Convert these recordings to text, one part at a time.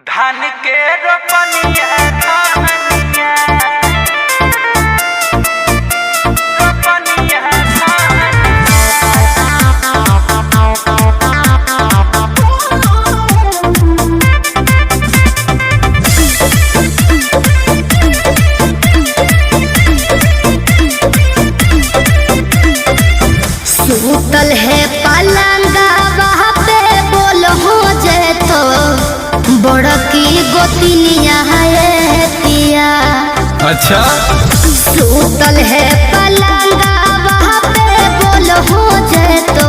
धान के रोपनिया धानिया रोपनिया सूतल है पलंगा वहाँ पे बोल हो जाए तो बड़की गोतिनिया है पिया। अच्छा सूतल है पलंगा वहाँ पे बोल हो जाए तो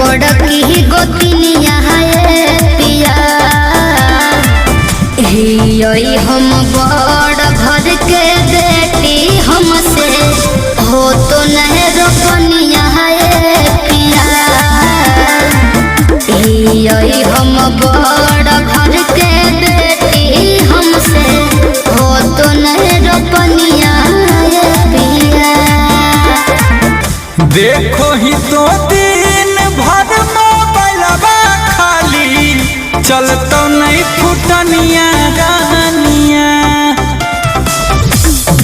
बड़की गोतिनिया है पिया। हियोई हम बड़ घर के बेटी हमसे हो तो नहीं रोपनिया है पिया। हियोई हम बड़ घर के बेटी हमसे हो तो नहीं रोपनिया है पिया। देखो ही तो दिन भर मोबाइलबा खाली चलतो नहीं फुटनिया गानिया।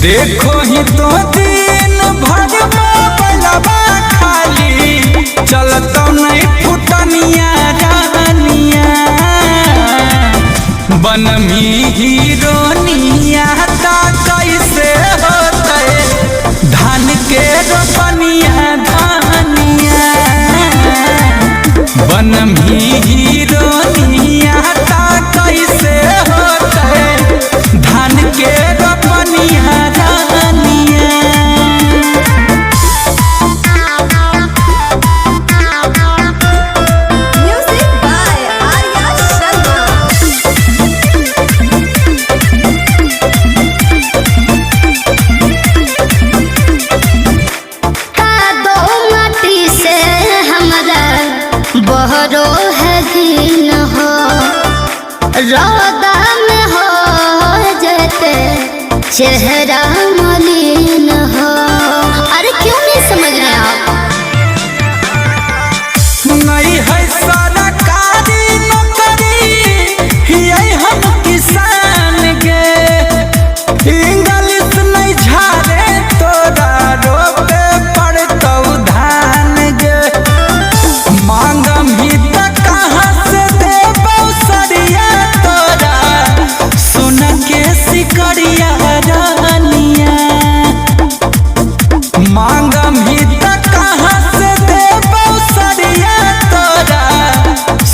देखो ही तो दिन भर मोबाइलबा खाली चलतो नहीं फुटनिया गानिया। बनमी हीरोनिया ता कैसे होते धान के रोपनिया धानिया। बनमी हीरोनिया ता कैसे होते धान के रोपनिया धानिया। Music by Arya Sharma। कादो माटी से हमरा बहरो है दिन हो रौदा में हो जाते चेहरा मलिन हो। अरे क्यों नहीं समझ रहे आप? नहीं है सरकारी नौकरी यही हम किसान के। इंग्लिश नहीं झारे तोरा रोपे पड़तौ धान गे। मांगम ही तक कहाँ से देबौ सरिया तोरा सुन के सिकरिया रानिया। मांगम ही तक कहाँ से देबौ सरिया तोरा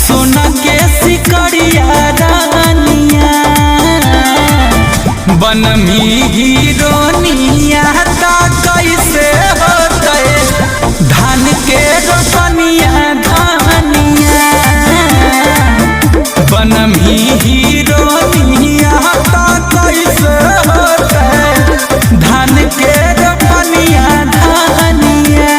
सुन के सिकरिया रानिया। बनमी हीरोनिया ता कैसे होते धान के रोपनिया धानिया। बनमी हीरोनिया ता कैसे होते धान के रोपनिया धानिया।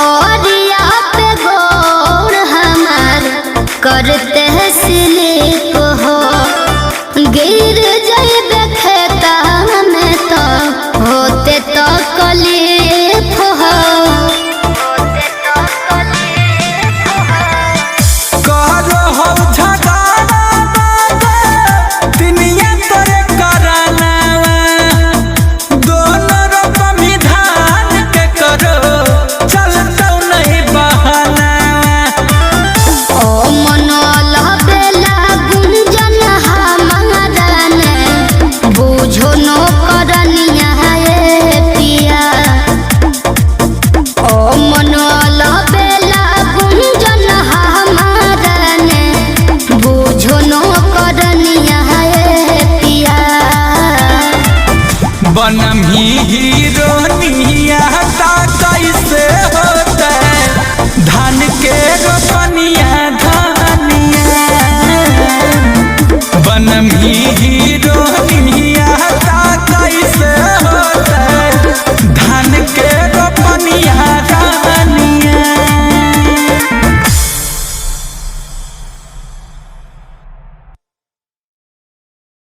और यहाँ पे गोर हमार करते हैं स्लिप हो गिर जाइबे खेता में तो होते तो कलीफ हो। करो हो झगड़ा दुनिया तोरे करानावा। दोनों रोपमी धान के करो चलतौ नहीं बहानावा। ओ मनोल बेला गुंजन हमारा ने बुझो नो करनिया है पिया। ओ मनोल बेला गुंजन हमारा ने बुझो नो करनिया है पिया। बनमी हीरोनिया ता कैसे होते धान के रोपनिया धानिया। बनमी